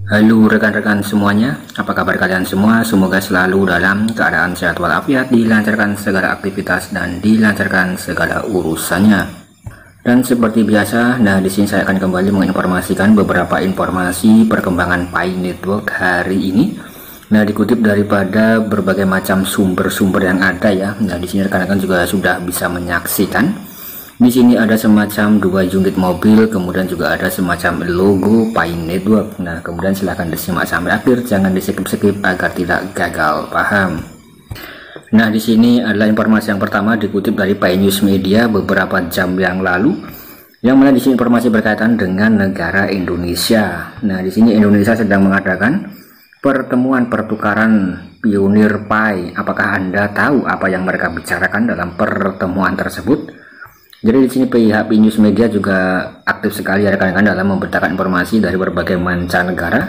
Halo rekan-rekan semuanya, apa kabar kalian semua? Semoga selalu dalam keadaan sehat walafiat, dilancarkan segala aktivitas dan dilancarkan segala urusannya. Dan seperti biasa, di sini saya akan kembali menginformasikan beberapa informasi perkembangan Pi Network hari ini. Dikutip daripada berbagai macam sumber-sumber yang ada ya. Di sini rekan-rekan juga sudah bisa menyaksikan. Di sini ada semacam 2 unit mobil, kemudian juga ada semacam logo Pi Network. Kemudian silahkan disimak sampai akhir, jangan di-skip-skip agar tidak gagal paham. Di sini adalah informasi yang pertama dikutip dari Pi News Media beberapa jam yang lalu, yang mana di sini informasi berkaitan dengan negara Indonesia. Di sini Indonesia sedang mengadakan pertemuan pertukaran pionir Pi. Apakah Anda tahu apa yang mereka bicarakan dalam pertemuan tersebut? Jadi di sini pihak Pi News Media juga aktif sekali ya rekan-rekan dalam memberitakan informasi dari berbagai mancanegara,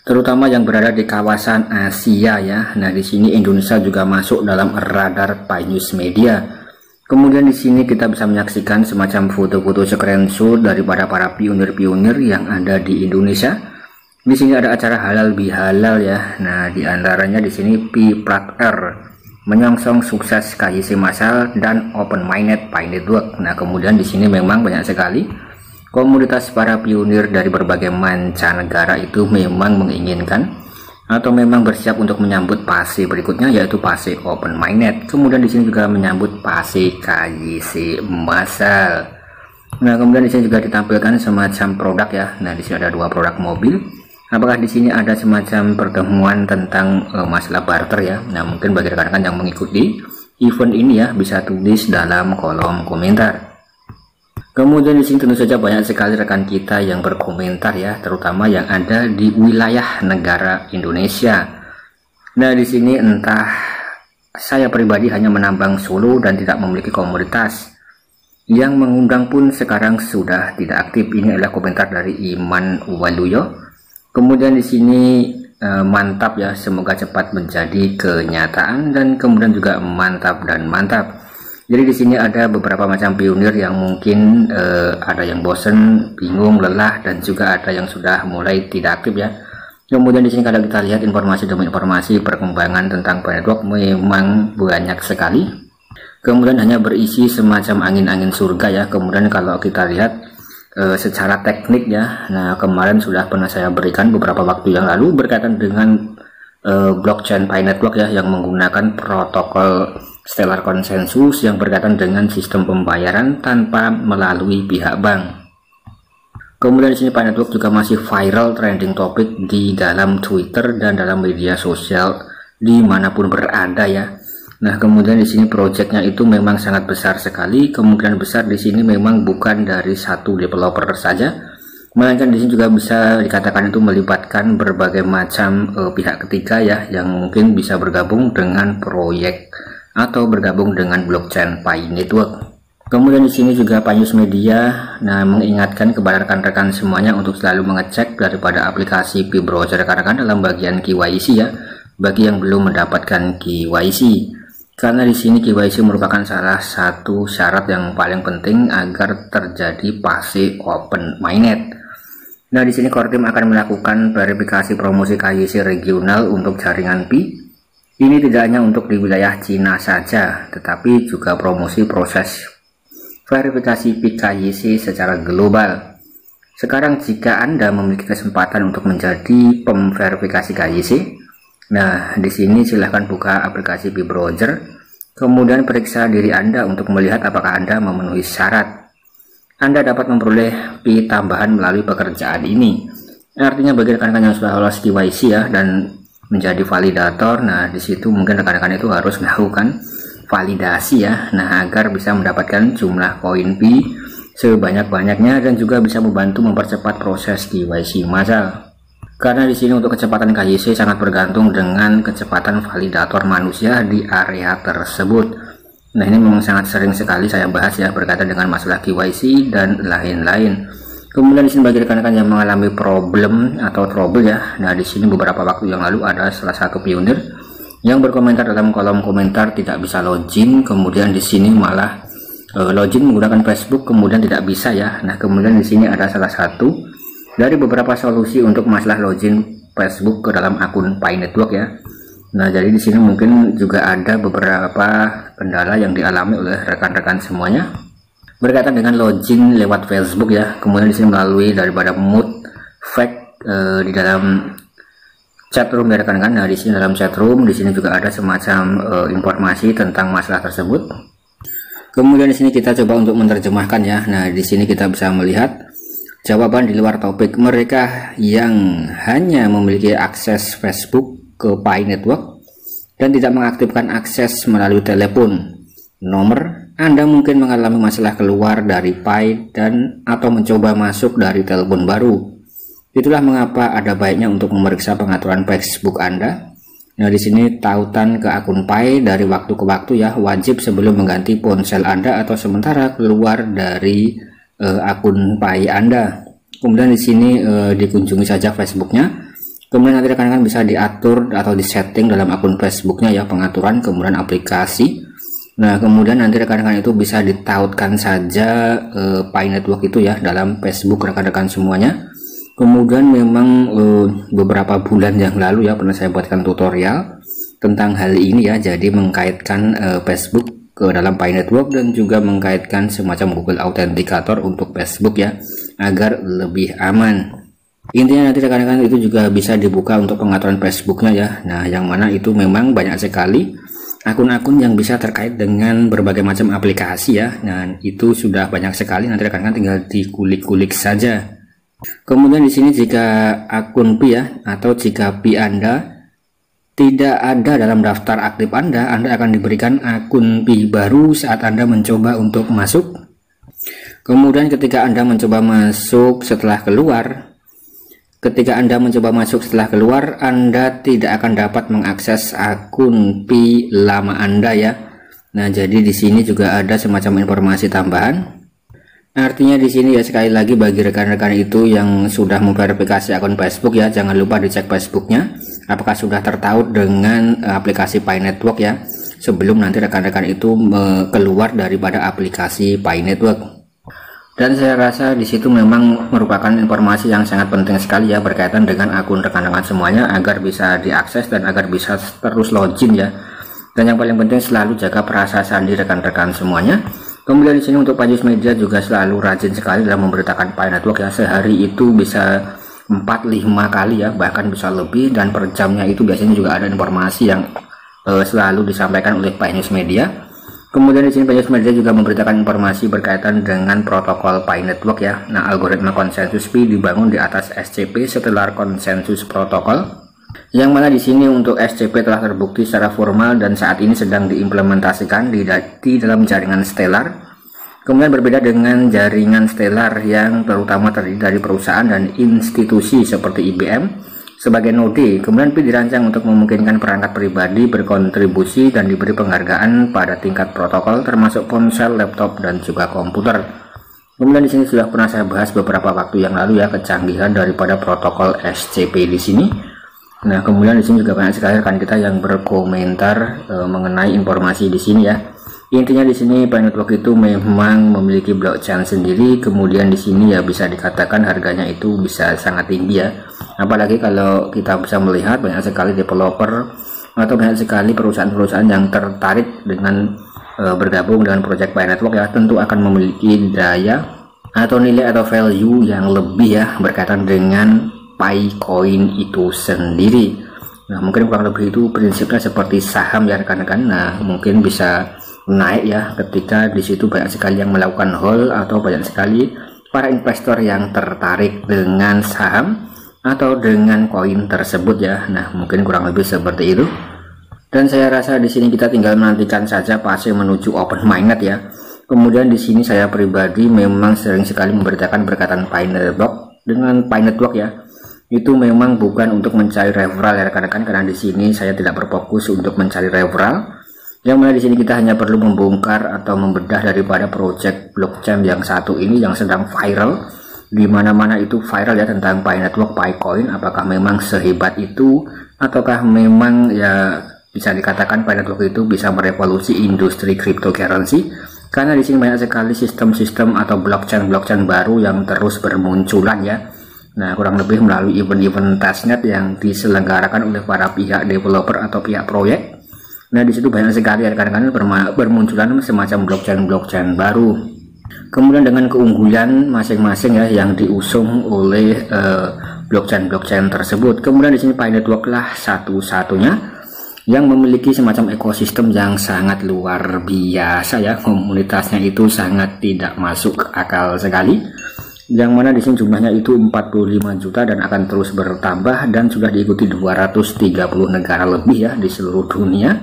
terutama yang berada di kawasan Asia ya. Di sini Indonesia juga masuk dalam radar Pi News Media. Kemudian di sini kita bisa menyaksikan semacam foto-foto screenshot daripada para pionir-pionir yang ada di Indonesia. Di sini ada acara halal bihalal ya. Di antaranya di sini Pi Plat R menyongsong sukses KYC massal dan open minded Pi Network. Kemudian di sini memang banyak sekali komunitas para pionir dari berbagai mancanegara itu memang menginginkan atau memang bersiap untuk menyambut fase berikutnya, yaitu fase open minded. Kemudian di sini juga menyambut fase KYC massal. Kemudian di sini juga ditampilkan semacam produk ya. Di sini ada 2 produk mobil. Apakah di sini ada semacam pertemuan tentang masalah barter ya? Mungkin bagi rekan-rekan yang mengikuti event ini ya, bisa tulis dalam kolom komentar. Kemudian di sini tentu saja banyak sekali rekan kita yang berkomentar ya, terutama yang ada di wilayah negara Indonesia. Di sini entah saya pribadi hanya menambang solo dan tidak memiliki komunitas. Yang mengundang pun sekarang sudah tidak aktif. Ini adalah komentar dari Iman Waluyo. Kemudian di sini mantap ya, semoga cepat menjadi kenyataan, dan kemudian juga mantap dan mantap. Jadi di sini ada beberapa macam pionir yang mungkin ada yang bosen, bingung, lelah, dan juga ada yang sudah mulai tidak aktif ya. Kemudian di sini kalau kita lihat informasi demi informasi perkembangan tentang Pi Network memang banyak sekali. Kemudian hanya berisi semacam angin-angin surga ya. Kemudian kalau kita lihat secara teknik ya, kemarin sudah pernah saya berikan beberapa waktu yang lalu berkaitan dengan blockchain Pi Network ya, yang menggunakan protokol stellar konsensus yang berkaitan dengan sistem pembayaran tanpa melalui pihak bank. Kemudian di sini Pi Network juga masih viral trending topik di dalam Twitter dan dalam media sosial dimanapun berada ya. Kemudian di sini proyeknya itu memang sangat besar sekali. Kemungkinan besar di sini memang bukan dari satu developer saja, melainkan di sini juga bisa dikatakan itu melibatkan berbagai macam pihak ketiga ya, yang mungkin bisa bergabung dengan proyek atau bergabung dengan blockchain Pi Network. Kemudian di sini juga Pi News Media mengingatkan kepada rekan-rekan semuanya untuk selalu mengecek daripada aplikasi Pi Browser rekan-rekan dalam bagian KYC ya, bagi yang belum mendapatkan KYC. Karena di sini KYC merupakan salah satu syarat yang paling penting agar terjadi fase open minded. Di sini Core Team akan melakukan verifikasi promosi KYC regional untuk jaringan Pi. Ini tidak hanya untuk di wilayah Cina saja, tetapi juga promosi proses verifikasi Pi KYC secara global. Sekarang jika Anda memiliki kesempatan untuk menjadi pemverifikasi KYC, di sini silahkan buka aplikasi Pi Browser, kemudian periksa diri Anda untuk melihat apakah Anda memenuhi syarat. Anda dapat memperoleh Pi tambahan melalui pekerjaan ini. Artinya bagi rekan-rekan yang sudah lolos KYC ya dan menjadi validator, di situ mungkin rekan-rekan itu harus melakukan validasi ya, agar bisa mendapatkan jumlah koin Pi sebanyak-banyaknya dan juga bisa membantu mempercepat proses KYC massal. Karena di sini untuk kecepatan KYC sangat bergantung dengan kecepatan validator manusia di area tersebut. Ini memang sangat sering sekali saya bahas ya, berkaitan dengan masalah KYC dan lain-lain. Kemudian di sini bagi rekan-rekan yang mengalami problem atau trouble ya, di sini beberapa waktu yang lalu ada salah satu pionir yang berkomentar dalam kolom komentar tidak bisa login. Kemudian di sini malah login menggunakan Facebook kemudian tidak bisa ya. Kemudian di sini ada salah satu dari beberapa solusi untuk masalah login Facebook ke dalam akun Pi Network ya. Nah, jadi di sini mungkin juga ada beberapa kendala yang dialami oleh rekan-rekan semuanya berkaitan dengan login lewat Facebook ya. Kemudian di sini melalui daripada mood fake di dalam chatroom ya rekan-rekan. Nah, di sini dalam chatroom di sini juga ada semacam informasi tentang masalah tersebut. Kemudian di sini kita coba untuk menerjemahkan ya. Nah, di sini kita bisa melihat jawaban di luar topik. Mereka yang hanya memiliki akses Facebook ke Pi Network dan tidak mengaktifkan akses melalui telepon nomor, Anda mungkin mengalami masalah keluar dari Pi dan atau mencoba masuk dari telepon baru. Itulah mengapa ada baiknya untuk memeriksa pengaturan Facebook Anda. Nah, di sini tautan ke akun Pi dari waktu ke waktu ya, wajib sebelum mengganti ponsel Anda atau sementara keluar dari akun Pi Anda. Kemudian di sini dikunjungi saja Facebooknya. Kemudian nanti rekan-rekan bisa diatur atau disetting dalam akun Facebooknya ya, pengaturan, kemudian aplikasi. Nah, kemudian nanti rekan-rekan itu bisa ditautkan saja Pi Network itu ya dalam Facebook rekan-rekan semuanya. Kemudian memang beberapa bulan yang lalu ya pernah saya buatkan tutorial tentang hal ini ya, jadi mengkaitkan Facebook ke dalam Pi Network dan juga mengkaitkan semacam Google Authenticator untuk Facebook ya, agar lebih aman. Intinya nanti rekan-rekan itu juga bisa dibuka untuk pengaturan Facebooknya ya. Nah, yang mana itu memang banyak sekali akun-akun yang bisa terkait dengan berbagai macam aplikasi ya. Nah, itu sudah banyak sekali, nanti rekan-rekan tinggal dikulik-kulik saja. Kemudian di sini jika akun Pi ya, atau jika Pi Anda tidak ada dalam daftar aktif Anda akan diberikan akun Pi baru saat Anda mencoba untuk masuk. Kemudian ketika Anda mencoba masuk setelah keluar, Anda tidak akan dapat mengakses akun Pi lama Anda ya. Nah, jadi di sini juga ada semacam informasi tambahan. Artinya di sini ya, sekali lagi bagi rekan-rekan itu yang sudah memverifikasi akun Facebook ya, jangan lupa dicek Facebooknya apakah sudah tertaut dengan aplikasi Pi Network ya, sebelum nanti rekan-rekan itu keluar daripada aplikasi Pi Network. Dan saya rasa di situ memang merupakan informasi yang sangat penting sekali ya berkaitan dengan akun rekan-rekan semuanya agar bisa diakses dan agar bisa terus login ya. Dan yang paling penting selalu jaga perasaan sandi rekan-rekan semuanya. Kemudian di sini untuk Pajus Media juga selalu rajin sekali dalam memberitakan Pi Network ya. Sehari itu bisa 4-5 kali ya, bahkan bisa lebih, dan per jamnya itu biasanya juga ada informasi yang selalu disampaikan oleh Pajus Media. Kemudian di sini Pajus Media juga memberitakan informasi berkaitan dengan protokol Pi Network ya. Nah, algoritma konsensus Pi dibangun di atas SCP Stellar Consensus Protocol, yang mana di sini untuk SCP telah terbukti secara formal dan saat ini sedang diimplementasikan di dalam jaringan Stellar. Kemudian berbeda dengan jaringan Stellar yang terutama terdiri dari perusahaan dan institusi seperti IBM sebagai node. Kemudian Pi dirancang untuk memungkinkan perangkat pribadi berkontribusi dan diberi penghargaan pada tingkat protokol termasuk ponsel, laptop, dan juga komputer. Kemudian di sini sudah pernah saya bahas beberapa waktu yang lalu ya kecanggihan daripada protokol SCP di sini. Nah, kemudian di sini juga banyak sekali rekan kita yang berkomentar mengenai informasi di sini ya. Intinya di sini Pi Network itu memang memiliki blockchain sendiri. Kemudian di sini ya bisa dikatakan harganya itu bisa sangat tinggi ya. Apalagi kalau kita bisa melihat banyak sekali developer atau banyak sekali perusahaan-perusahaan yang tertarik dengan bergabung dengan project Pi Network ya, tentu akan memiliki daya atau nilai atau value yang lebih ya berkaitan dengan Pi Coin itu sendiri. Nah, mungkin kurang lebih itu prinsipnya seperti saham ya rekan-rekan. Nah, mungkin bisa naik ya ketika di situ banyak sekali yang melakukan hold atau banyak sekali para investor yang tertarik dengan saham atau dengan koin tersebut ya. Nah, mungkin kurang lebih seperti itu. Dan saya rasa di sini kita tinggal menantikan saja fase menuju open mainnet ya. Kemudian di sini saya pribadi memang sering sekali memberitakan berkaitan Pi Network dengan Pi Network ya. Itu memang bukan untuk mencari referral ya rekan-rekan, karena di sini saya tidak berfokus untuk mencari referral. Yang mana di sini kita hanya perlu membongkar atau membedah daripada project blockchain yang satu ini yang sedang viral, di mana-mana itu viral ya tentang Pi Network, Pi Coin. Apakah memang sehebat itu, ataukah memang ya bisa dikatakan Pi Network itu bisa merevolusi industri cryptocurrency? Karena di sini banyak sekali sistem-sistem atau blockchain baru yang terus bermunculan ya. Nah, kurang lebih melalui event-event testnet yang diselenggarakan oleh para pihak developer atau pihak proyek. Nah, di situ banyak sekali rekan-rekan bermunculan semacam blockchain baru. Kemudian dengan keunggulan masing-masing ya yang diusung oleh blockchain tersebut. Kemudian di sini Pi Network lah satu-satunya yang memiliki semacam ekosistem yang sangat luar biasa ya. Komunitasnya itu sangat tidak masuk akal sekali. Yang mana di sini jumlahnya itu 45 juta dan akan terus bertambah dan sudah diikuti 230 negara lebih ya di seluruh dunia.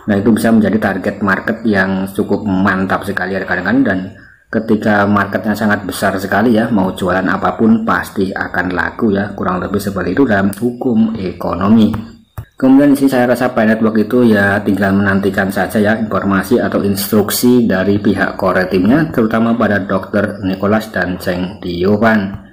Nah, itu bisa menjadi target market yang cukup mantap sekali rekan-rekan, dan ketika marketnya sangat besar sekali ya, mau jualan apapun pasti akan laku ya, kurang lebih seperti itu dalam hukum ekonomi. Kemudian di sini saya rasa Pi Network itu ya tinggal menantikan saja ya informasi atau instruksi dari pihak core timnya, terutama pada Dr. Nicholas dan Cheng Diopan.